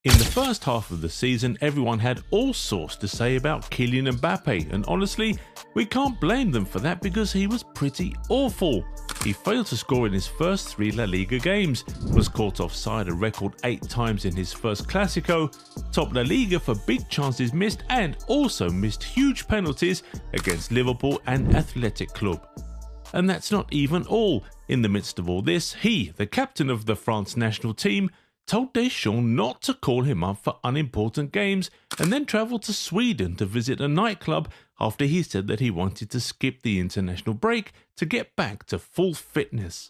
In the first half of the season, everyone had all sorts to say about Kylian Mbappe, and honestly, we can't blame them for that because he was pretty awful. He failed to score in his first 3 La Liga games, was caught offside a record 8 times in his first Clásico, topped La Liga for big chances missed, and also missed huge penalties against Liverpool and Athletic Club. And that's not even all. In the midst of all this, he, the captain of the France national team, told Deschamps not to call him up for unimportant games and then travelled to Sweden to visit a nightclub after he said that he wanted to skip the international break to get back to full fitness.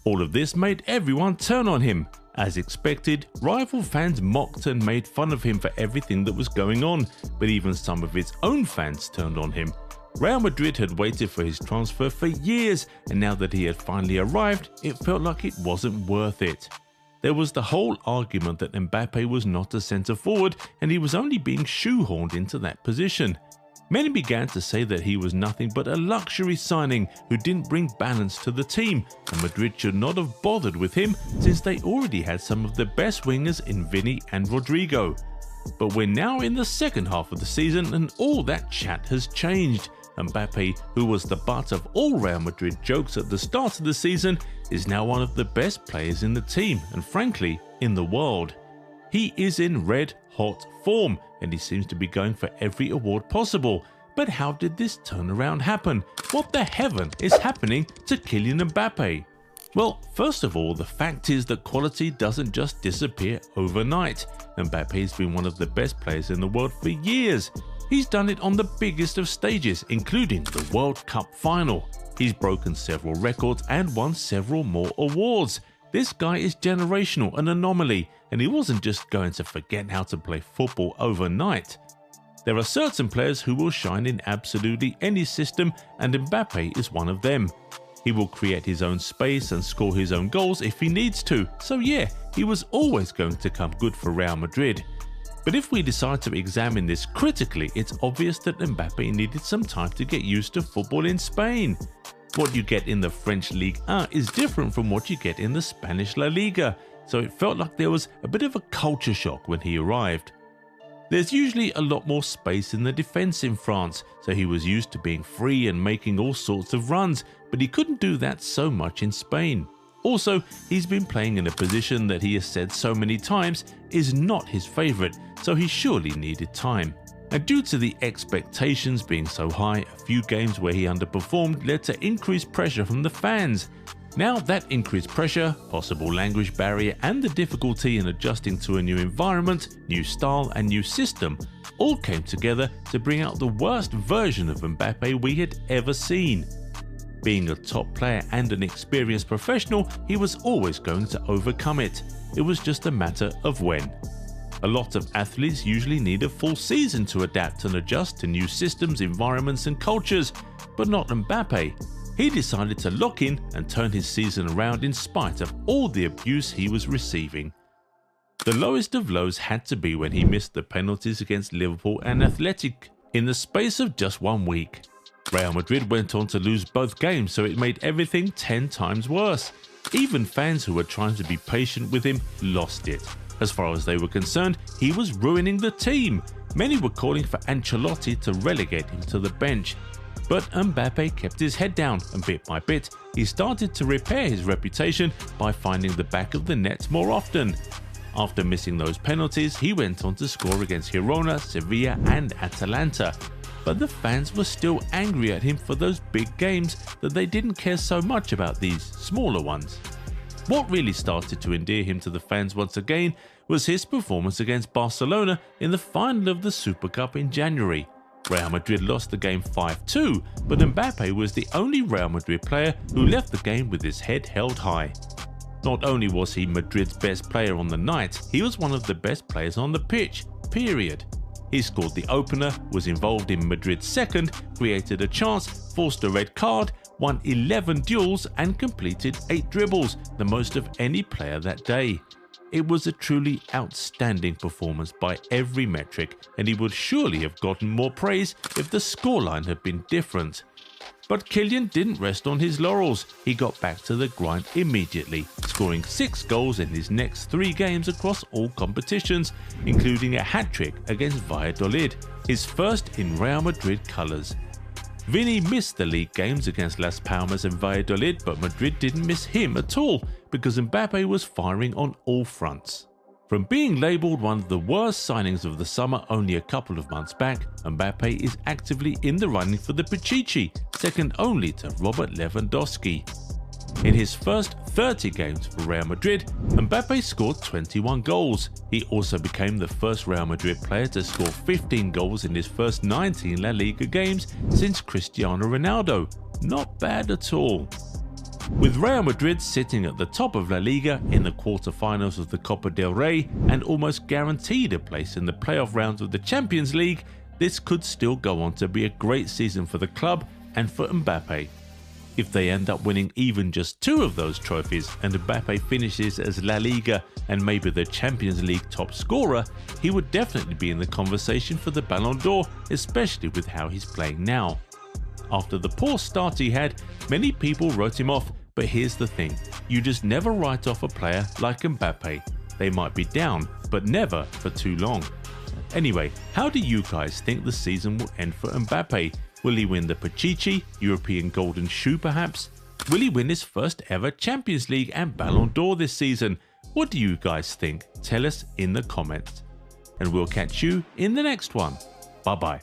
All of this made everyone turn on him. As expected, rival fans mocked and made fun of him for everything that was going on, but even some of his own fans turned on him. Real Madrid had waited for his transfer for years, and now that he had finally arrived, it felt like it wasn't worth it. There was the whole argument that Mbappe was not a centre-forward and he was only being shoehorned into that position. Many began to say that he was nothing but a luxury signing who didn't bring balance to the team, and Madrid should not have bothered with him since they already had some of the best wingers in Vini and Rodrigo. But we're now in the second half of the season and all that chat has changed. Mbappe, who was the butt of all Real Madrid jokes at the start of the season, is now one of the best players in the team and frankly in the world. He is in red hot form and he seems to be going for every award possible. But how did this turnaround happen? What the heaven is happening to Kylian Mbappe? Well, first of all, the fact is that quality doesn't just disappear overnight. Mbappe has been one of the best players in the world for years. He's done it on the biggest of stages, including the World Cup final. He's broken several records and won several more awards. This guy is generational, an anomaly, and he wasn't just going to forget how to play football overnight. There are certain players who will shine in absolutely any system, and Mbappe is one of them. He will create his own space and score his own goals if he needs to, so yeah, he was always going to come good for Real Madrid. But if we decide to examine this critically, it's obvious that Mbappe needed some time to get used to football in Spain. What you get in the French Ligue 1 is different from what you get in the Spanish La Liga, so it felt like there was a bit of a culture shock when he arrived. There's usually a lot more space in the defence in France, so he was used to being free and making all sorts of runs, but he couldn't do that so much in Spain. Also, he's been playing in a position that he has said so many times is not his favourite, so he surely needed time. And due to the expectations being so high, a few games where he underperformed led to increased pressure from the fans. Now that increased pressure, possible language barrier and the difficulty in adjusting to a new environment, new style and new system all came together to bring out the worst version of Mbappe we had ever seen. Being a top player and an experienced professional, he was always going to overcome it. It was just a matter of when. A lot of athletes usually need a full season to adapt and adjust to new systems, environments and cultures, but not Mbappe. He decided to lock in and turn his season around in spite of all the abuse he was receiving. The lowest of lows had to be when he missed the penalties against Liverpool and Athletic in the space of just 1 week. Real Madrid went on to lose both games, so it made everything 10 times worse. Even fans who were trying to be patient with him lost it. As far as they were concerned, he was ruining the team. Many were calling for Ancelotti to relegate him to the bench. But Mbappe kept his head down and bit by bit, he started to repair his reputation by finding the back of the net more often. After missing those penalties, he went on to score against Girona, Sevilla and Atalanta. But the fans were still angry at him for those big games that they didn't care so much about these smaller ones. What really started to endear him to the fans once again was his performance against Barcelona in the final of the Super Cup in January. Real Madrid lost the game 5-2, but Mbappe was the only Real Madrid player who left the game with his head held high. Not only was he Madrid's best player on the night, he was one of the best players on the pitch, period. He scored the opener, was involved in Madrid's second, created a chance, forced a red card, won 11 duels and completed 8 dribbles, the most of any player that day. It was a truly outstanding performance by every metric, and he would surely have gotten more praise if the scoreline had been different. But Kylian didn't rest on his laurels. He got back to the grind immediately, scoring 6 goals in his next 3 games across all competitions, including a hat-trick against Valladolid, his first in Real Madrid colours. Vini missed the league games against Las Palmas and Valladolid, but Madrid didn't miss him at all because Mbappe was firing on all fronts. From being labelled one of the worst signings of the summer only a couple of months back, Mbappe is actively in the running for the Pichichi, second only to Robert Lewandowski. In his first 30 games for Real Madrid, Mbappe scored 21 goals. He also became the first Real Madrid player to score 15 goals in his first 19 La Liga games since Cristiano Ronaldo. Not bad at all. With Real Madrid sitting at the top of La Liga in the quarter-finals of the Copa del Rey and almost guaranteed a place in the playoff rounds of the Champions League, this could still go on to be a great season for the club and for Mbappe. If they end up winning even just 2 of those trophies and Mbappe finishes as La Liga and maybe the Champions League top scorer, he would definitely be in the conversation for the Ballon d'Or, especially with how he's playing now. After the poor start he had, many people wrote him off, but here's the thing, you just never write off a player like Mbappe. They might be down, but never for too long. Anyway, how do you guys think the season will end for Mbappe? Will he win the Pichichi, European Golden Shoe perhaps? Will he win his first ever Champions League and Ballon d'Or this season? What do you guys think? Tell us in the comments. And we'll catch you in the next one. Bye bye.